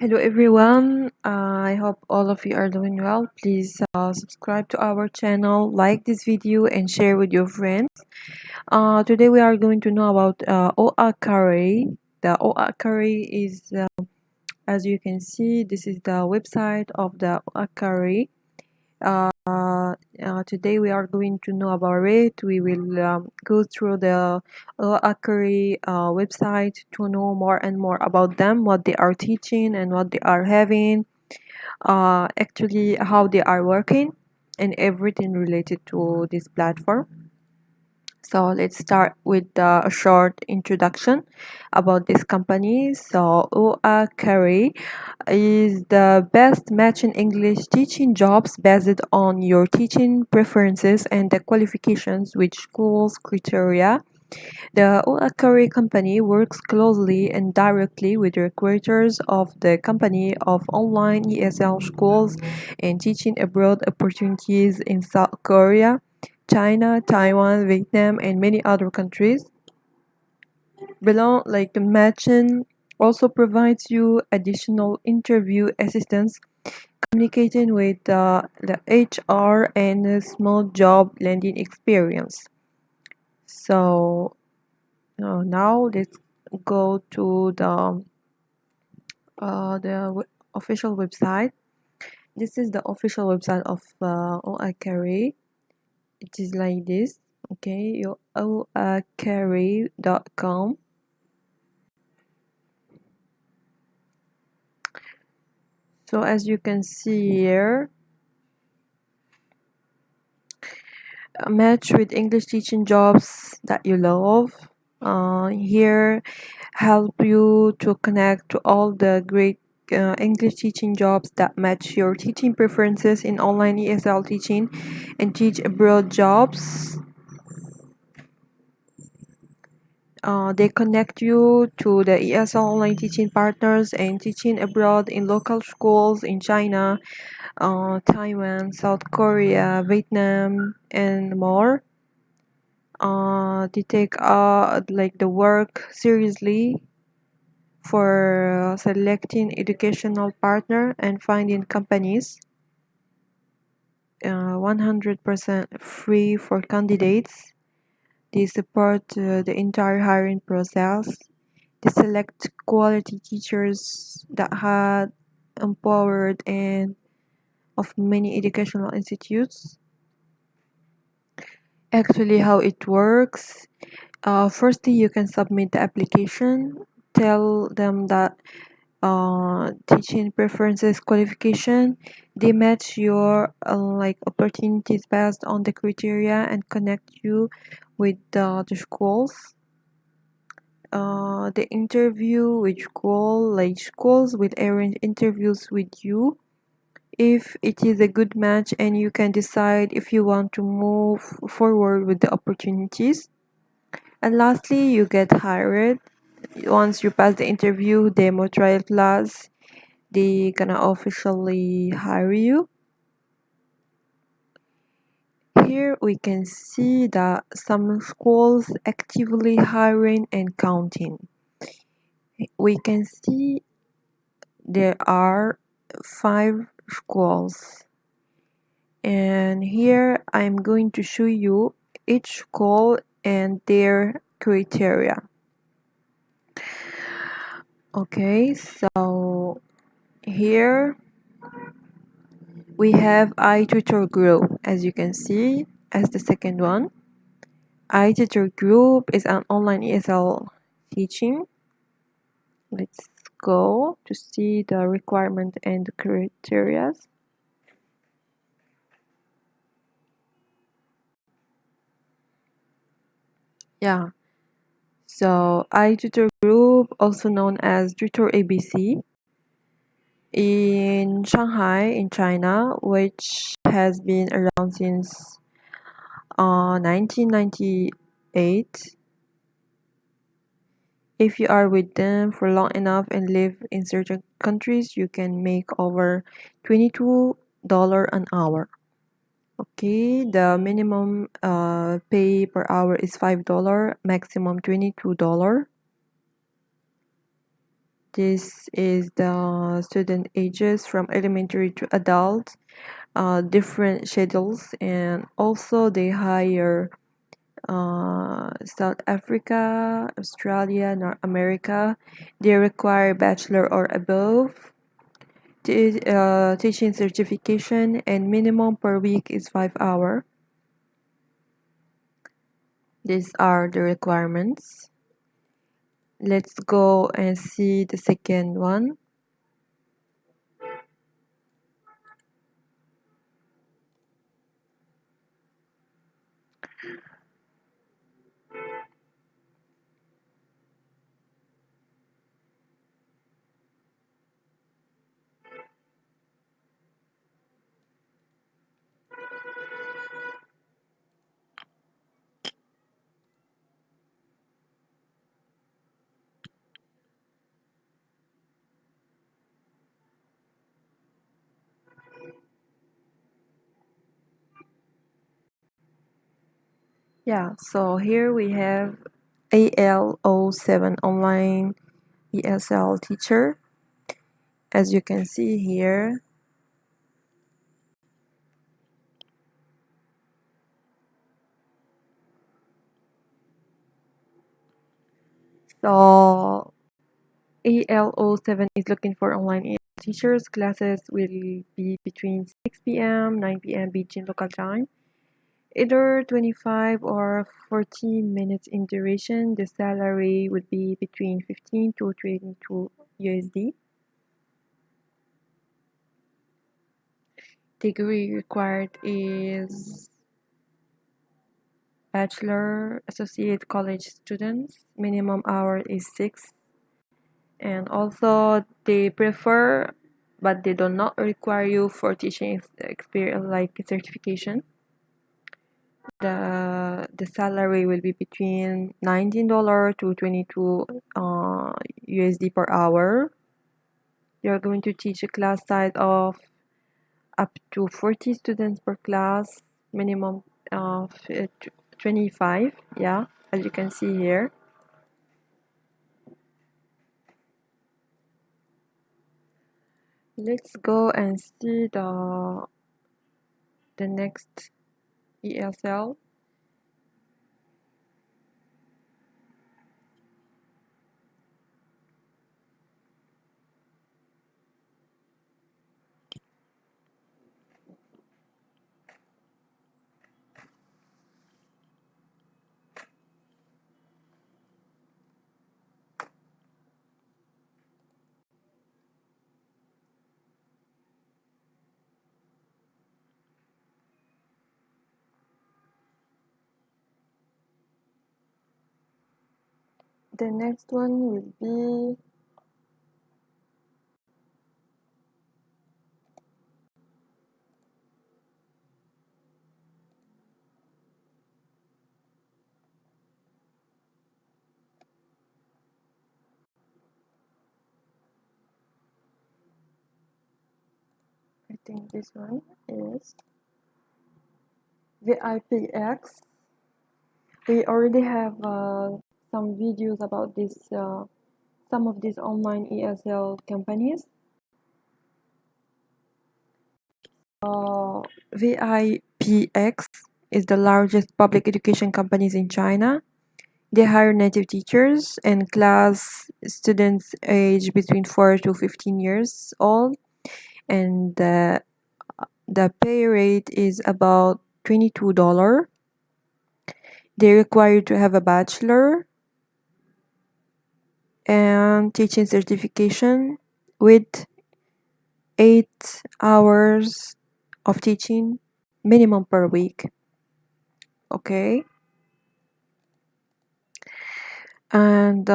Hello everyone, I hope all of you are doing well. Please subscribe to our channel, like this video and share with your friends. Today we are going to know about OAKARY. The OAKARY is, as you can see, this is the website of the OAKARY. Today we are going to know about it. We will go through the OAKARY website to know more and more about them, what they are teaching and what they are having, actually how they are working, and everything related to this platform. So let's start with a short introduction about this company. So OAKARY is the best matching English teaching jobs based on your teaching preferences and the qualifications with schools criteria. The OAKARY company works closely and directly with recruiters of the company of online ESL schools and teaching abroad opportunities in South Korea, China, Taiwan, Vietnam, and many other countries. Below, like the matching also provides you additional interview assistance, communicating with the HR and a small job landing experience. So now let's go to the official website. This is the official website of OAKARY. It is like this. Okay, your oakary.com. So as you can see here, a match with English teaching jobs that you love. Here help you to connect to all the great English teaching jobs that match your teaching preferences in online ESL teaching and teach abroad jobs. They connect you to the ESL online teaching partners and teaching abroad in local schools in China, Taiwan, South Korea, Vietnam, and more. They take like the work seriously for selecting educational partner and finding companies. 100% free for candidates. They support the entire hiring process. They select quality teachers that had empowered and of many educational institutes. Actually, how it works. Firstly, you can submit the application. Tell them that teaching preferences qualification. They match your like opportunities based on the criteria and connect you with the schools. The interview with schools will arrange interviews with you if it is a good match, and you can decide if you want to move forward with the opportunities. And lastly, you get hired. Once you pass the interview, demo trial class, they gonna officially hire you. Here we can see that some schools actively hiring and counting. We can see there are 5 schools, and here I'm going to show you each school and their criteria. Okay, so here we have ITutor Group, as you can see, as the second one. ITutor Group is an online ESL teaching. Let's go to see the requirement and the criteria. Yeah, so ITutor Group, also known as Tutor ABC, in Shanghai, in China, which has been around since 1998. If you are with them for long enough and live in certain countries, you can make over $22 an hour. Okay, the minimum pay per hour is $5, maximum $22. This is the student ages from elementary to adult, different schedules, and also they hire South Africa, Australia, North America. They require bachelor or above. Teaching certification and minimum per week is 5 hours. These are the requirements. Let's go and see the second one. Yeah, so here we have AL07 online ESL teacher. As you can see here, so AL07 is looking for online ESL teachers. Classes will be between 6 p.m., 9 p.m. Beijing local time, either 25 or 40 minutes in duration. The salary would be between 15 to 22 USD. Degree required is bachelor, associate college students. Minimum hour is 6, and also they prefer, but they do not require you for teaching experience like certification. The salary will be between $19 to 22 USD per hour. You're going to teach a class size of up to 40 students per class, minimum of 25, yeah, as you can see here. Let's go and see the next ESL. The next one will be I think this one is VIPX. We already have some videos about this, some of these online ESL companies. VIPX is the largest public education companies in China. They hire native teachers and class students aged between 4 to 15 years old, and the pay rate is about $22. They require you to have a bachelor and teaching certification with 8 hours of teaching minimum per week. Okay, and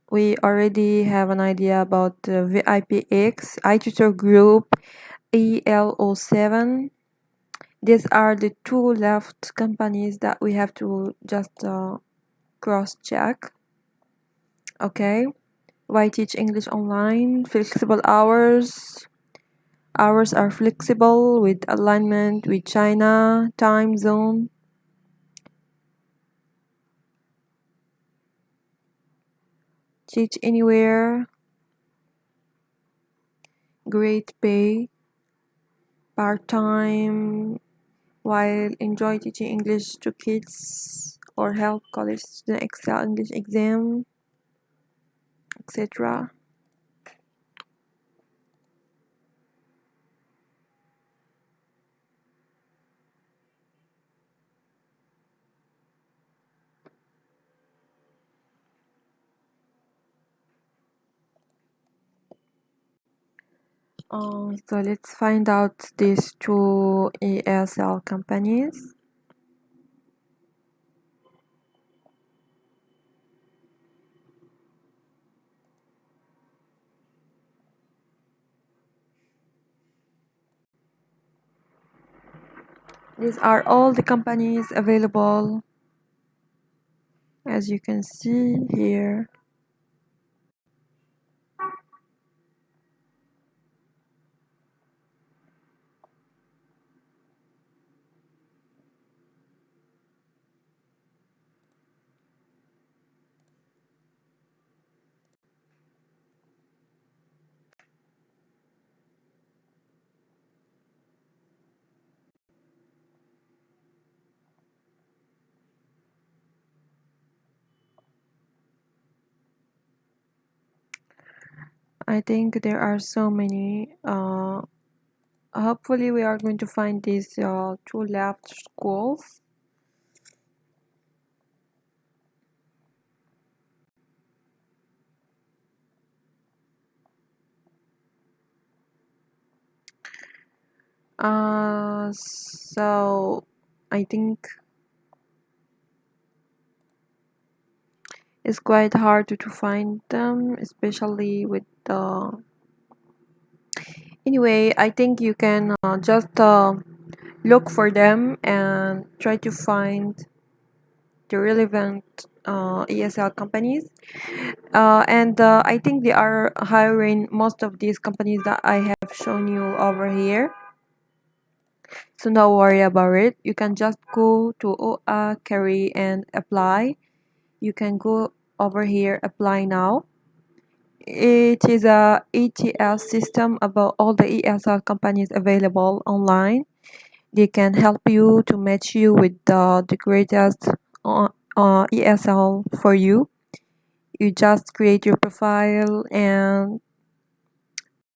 we already have an idea about VIPX, ITutor Group, EL07. These are the two left companies that we have to just cross check. Okay, why teach English online? Flexible hours. Hours are flexible with alignment with China time zone. teach anywhere, great pay, part-time, while enjoy teaching English to kids or help college students excel English exam, etc. So let's find out these two ESL companies. These are all the companies available, as you can see here. I think there are so many. Hopefully we are going to find these two left schools. So I think it's quite hard to find them, especially with the. Anyway, I think you can just look for them and try to find the relevant ESL companies. And I think they are hiring most of these companies that I have shown you over here. So don't worry about it. You can just go to OAKARY and apply. You can go over here, apply now. It is a ATS system about all the ESL companies available online. They can help you to match you with the greatest ESL for you. You just create your profile and